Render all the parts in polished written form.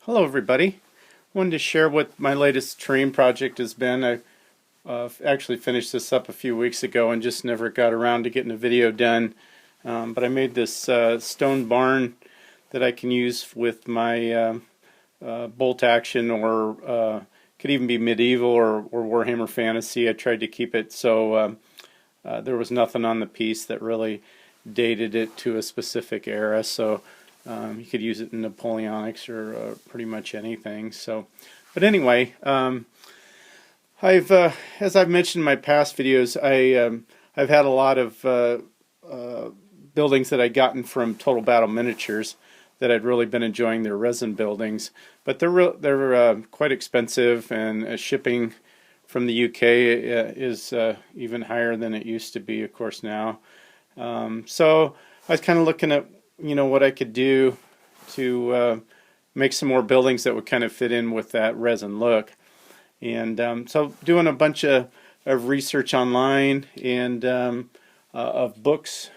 Hello everybody. Wanted to share what my latest terrain project has been. I actually finished this up a few weeks ago and just never got around to getting a video done. But I made this stone barn that I can use with my bolt action, or could even be medieval or Warhammer fantasy. I tried to keep it so there was nothing on the piece that really dated it to a specific era. So you could use it in Napoleonics or pretty much anything. So, but anyway, as I've mentioned in my past videos, I've had a lot of buildings that I'd gotten from Total Battle Miniatures that I'd really been enjoying their resin buildings, but they're quite expensive, and shipping from the UK is even higher than it used to be, of course, now. So I was kind of looking at what I could do to make some more buildings that would kind of fit in with that resin look. And so doing a bunch of research online and of books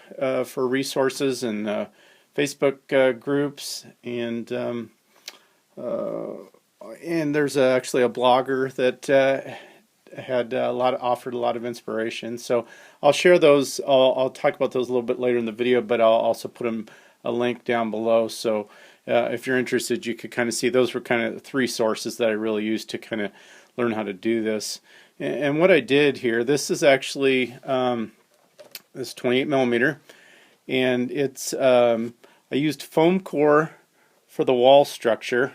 for resources and Facebook groups, and there's actually a blogger that had offered a lot of inspiration. So I'll share those. I'll talk about those a little bit later in the video, but I'll also put a link down below. So if you're interested, you could kind of see those were kind of three sources that I really used to kind of learn how to do this. And what I did here, this is actually this 28 millimeter, and it's I used foam core for the wall structure.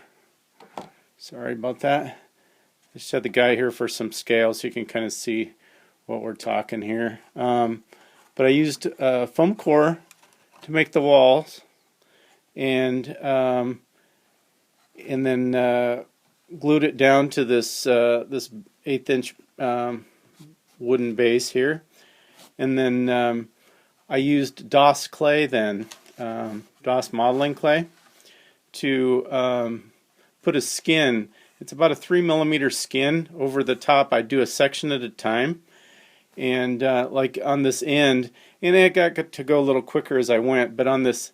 Sorry about that. I just had the guy here for some scale so you can kind of see what we're talking here. But I used foam core to make the walls, and then glued it down to this 1/8 inch wooden base here, and then I used DOS clay, DOS modeling clay, to put a skin. It's about a 3 millimeter skin over the top. I do a section at a time, and like on this end, and it got to go a little quicker as I went, but on this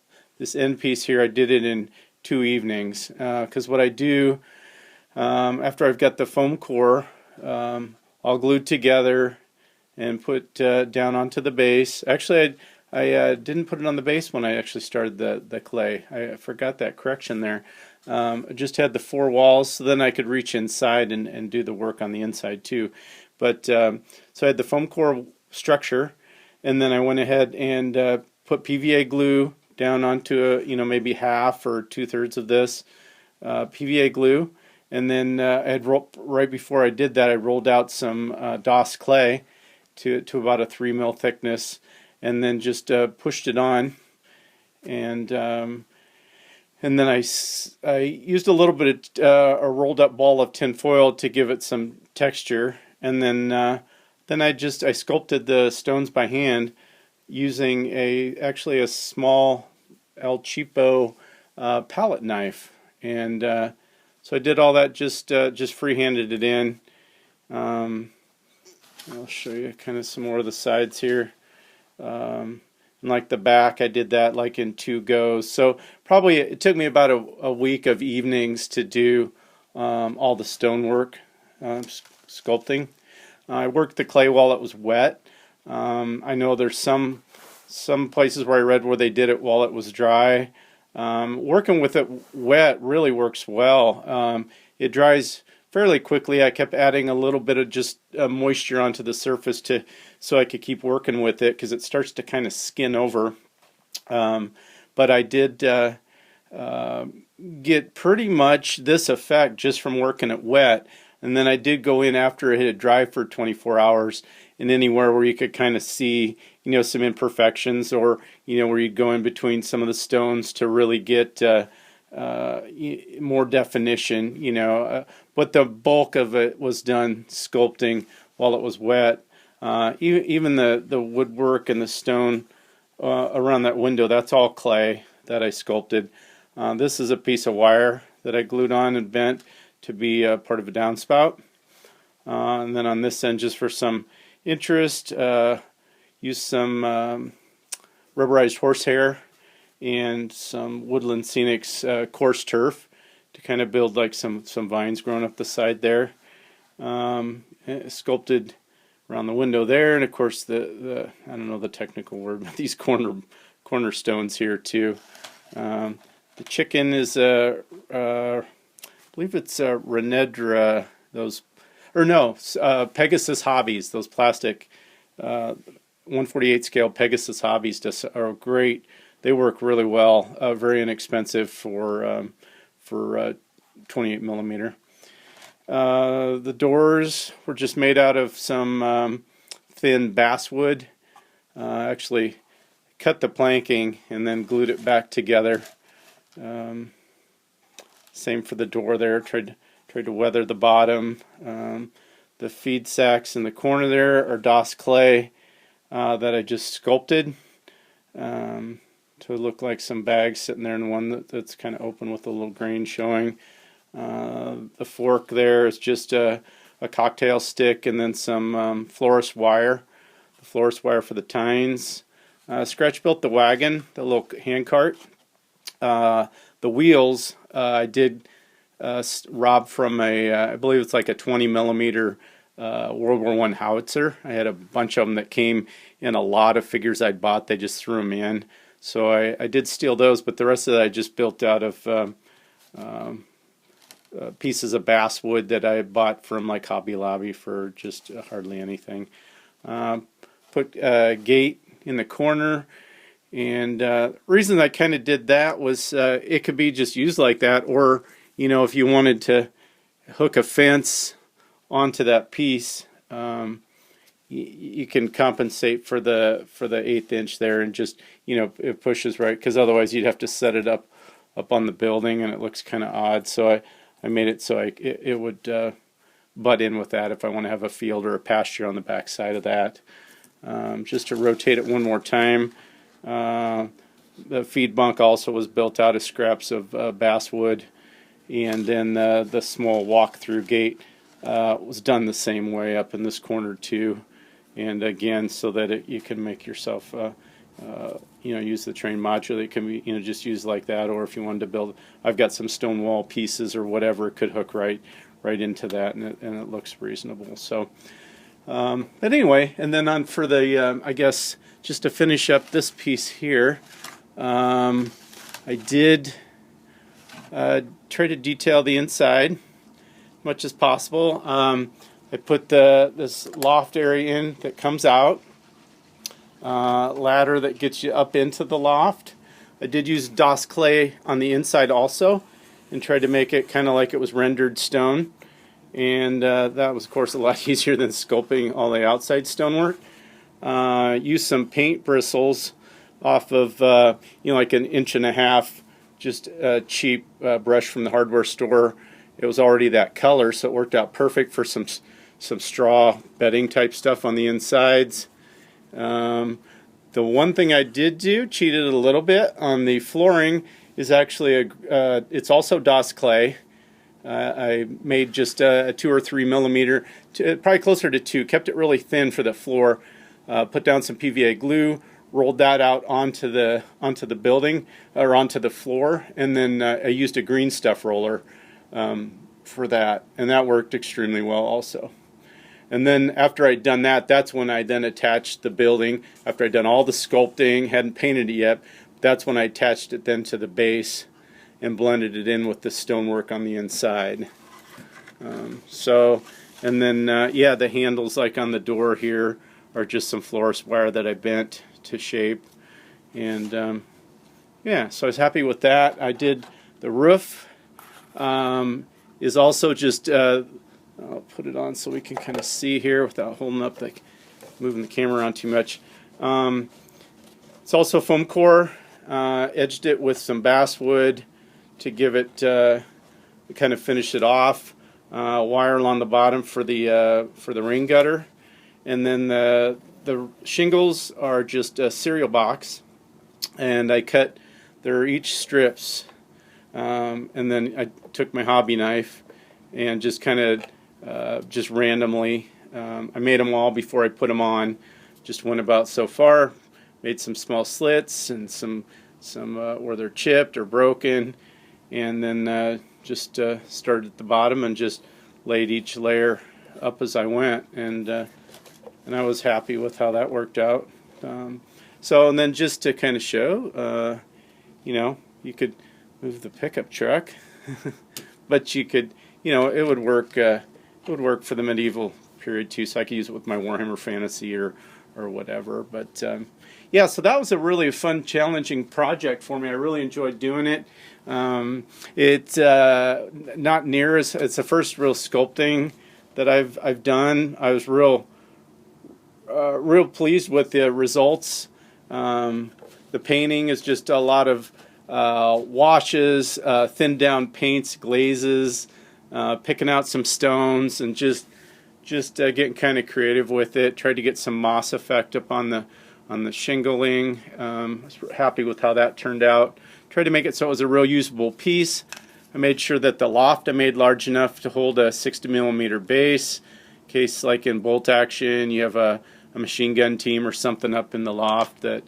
end piece here, I did it in 2 evenings, because what I do after I've got the foam core all glued together and put down onto the base. Actually, I didn't put it on the base when I actually started the clay. I forgot that correction there. I just had the 4 walls, so then I could reach inside and do the work on the inside too. But so I had the foam core structure, and then I went ahead and put PVA glue down onto maybe half or 2/3 of this PVA glue, and then right before I did that, I rolled out some DOS clay to about a 3 mil thickness, and then just pushed it on, and then I used a little bit of a rolled up ball of tin foil to give it some texture, and then I sculpted the stones by hand using actually a small El Cheapo palette knife, and so I did all that, just free-handed it in. I'll show you kind of some more of the sides here. And like the back, I did that like in 2 goes. So probably it took me about a week of evenings to do all the stonework, sculpting. I worked the clay while it was wet. I know there's some places where I read where they did it while it was dry. Working with it wet really works well. It dries fairly quickly. I kept adding a little bit of just moisture onto the surface so I could keep working with it, because it starts to kind of skin over. But I did get pretty much this effect just from working it wet, and then I did go in after it had dried for 24 hours, and anywhere where you could kind of see some imperfections, or where you go in between some of the stones to really get more definition, but the bulk of it was done sculpting while it was wet. Even the woodwork and the stone around that window, that's all clay that I sculpted. This is a piece of wire that I glued on and bent to be part of a downspout. And then on this end, just for some interest, used some rubberized horsehair and some Woodland Scenics coarse turf to kind of build like some vines growing up the side there. Sculpted around the window there, and of course the I don't know the technical word, but these cornerstones here too. The chicken is I believe it's Renedra, Pegasus Hobbies, those plastic 1/48 scale Pegasus Hobbies are great. They work really well, very inexpensive for 28 millimeter. The doors were just made out of some thin basswood. Actually cut the planking and then glued it back together. Same for the door there. Tried to weather the bottom. The feed sacks in the corner there are DOS clay that I just sculpted to look like some bags sitting there, and one that's kind of open with a little grain showing. The fork there is just a cocktail stick and then some florist wire. The florist wire for the tines. Scratch built the wagon, the little hand cart. The wheels I did rob from I believe it's like a 20 millimeter World War I howitzer. I had a bunch of them that came in a lot of figures I'd bought. They just threw them in. So I did steal those, but the rest of that I just built out of pieces of basswood that I bought from like Hobby Lobby for just hardly anything. Put a gate in the corner, and the reason I kind of did that was it could be just used like that, or if you wanted to hook a fence onto that piece, you can compensate for the 1/8 inch there, and just it pushes right, because otherwise you'd have to set it up on the building and it looks kind of odd. So I made it so it would butt in with that if I want to have a field or a pasture on the back side of that. Just to rotate it one more time, the feed bunk also was built out of scraps of basswood, and then the small walk-through gate was done the same way up in this corner too. And again, so that you can make yourself use the train modular. It can be just used like that, or if you wanted to build, I've got some stone wall pieces or whatever, it could hook right into that, and it looks reasonable. So but anyway, and then on for the I guess just to finish up this piece here, I did try to detail the inside much as possible. I put this loft area in that comes out, ladder that gets you up into the loft. I did use DOS clay on the inside also, and tried to make it kind of like it was rendered stone, and that was of course a lot easier than sculpting all the outside stonework. Used some paint bristles off of like 1.5 inches, just a cheap brush from the hardware store. It was already that color, so it worked out perfect for some straw bedding type stuff on the insides. The one thing I did do, cheated a little bit on the flooring, is actually it's also DOS clay. I made just a 2 or 3 millimeter, probably closer to 2. Kept it really thin for the floor. Put down some PVA glue, rolled that out onto the building, or onto the floor, and then I used a green stuff roller for that, and that worked extremely well also. And then after I'd done that, that's when I then attached the building. After I'd done all the sculpting, hadn't painted it yet, that's when I attached it then to the base and blended it in with the stonework on the inside. And then the handles like on the door here are just some florist wire that I bent to shape. And so I was happy with that. I did the roof is also just I'll put it on so we can kind of see here without holding up moving the camera around too much. It's also foam core. Edged it with some basswood to give it kind of finish it off. Wire along the bottom for the rain gutter, and then the shingles are just a cereal box, and I cut. They're each strips, and then I took my hobby knife and just kind of just randomly. I made them all before I put them on. Just went about so far. Made some small slits and some where they're chipped or broken, and then just started at the bottom and just laid each layer up as I went, and I was happy with how that worked out. So, and then just to kind of show, you know, you could move the pickup truck, but you could, you know, it would work. It would work for the medieval period too. So I could use it with my Warhammer Fantasy or whatever. But yeah, so that was a really fun, challenging project for me. I really enjoyed doing it. It's not near as it's the first real sculpting that I've done. I was real pleased with the results. The painting is just a lot of washes, thinned down paints, glazes, picking out some stones, and just getting kind of creative with it. Tried to get some moss effect up on the shingling. I was happy with how that turned out. Tried to make it so it was a real usable piece. I made sure that the loft I made large enough to hold a 60mm base, in case like in bolt action you have a machine gun team or something up in the loft, that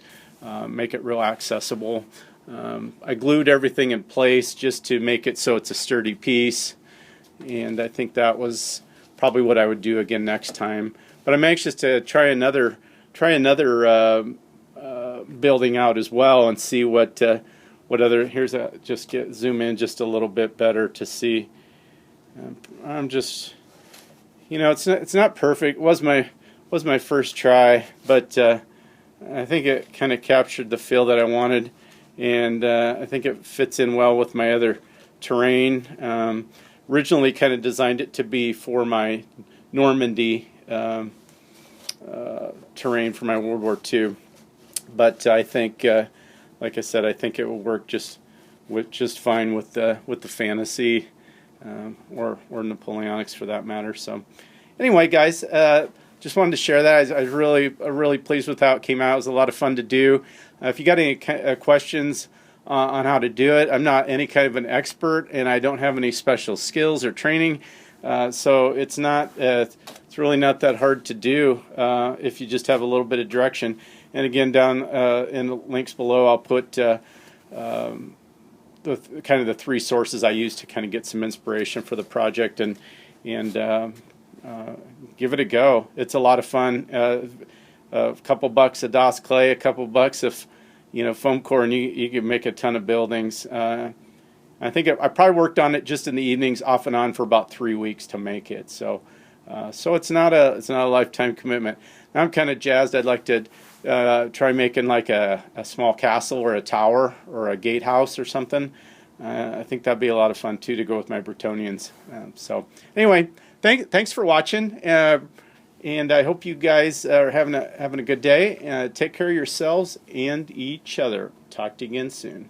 make it real accessible. I glued everything in place just to make it so it's a sturdy piece, and I think that was probably what I would do again next time. But I'm anxious to try another building out as well and see what other. Zoom in just a little bit better to see. I'm just, you know, it's not perfect. It was my first try, but I think it kind of captured the feel that I wanted, and I think it fits in well with my other terrain. Originally kind of designed it to be for my Normandy terrain for my World War II, but I think, like I said, I think it will work just fine with the fantasy or Napoleonics for that matter. So anyway, guys, just wanted to share that. I was really pleased with how it came out. It was a lot of fun to do. If you got any questions on how to do it, I'm not any kind of an expert, and I don't have any special skills or training, so it's really not that hard to do if you just have a little bit of direction. And again, down in the links below, I'll put the kind of the three sources I use to kind of get some inspiration for the project, and give it a go. It's a lot of fun. A couple bucks of DOS clay, a couple bucks of foam core, and you can make a ton of buildings. I think I probably worked on it just in the evenings, off and on, for about 3 weeks to make it. So it's not a lifetime commitment. Now I'm kind of jazzed. I'd like to try making like a small castle or a tower or a gatehouse or something. I think that'd be a lot of fun too, to go with my Bretonians. So anyway, thanks for watching, and I hope you guys are having a good day. Take care of yourselves and each other. Talk to you again soon.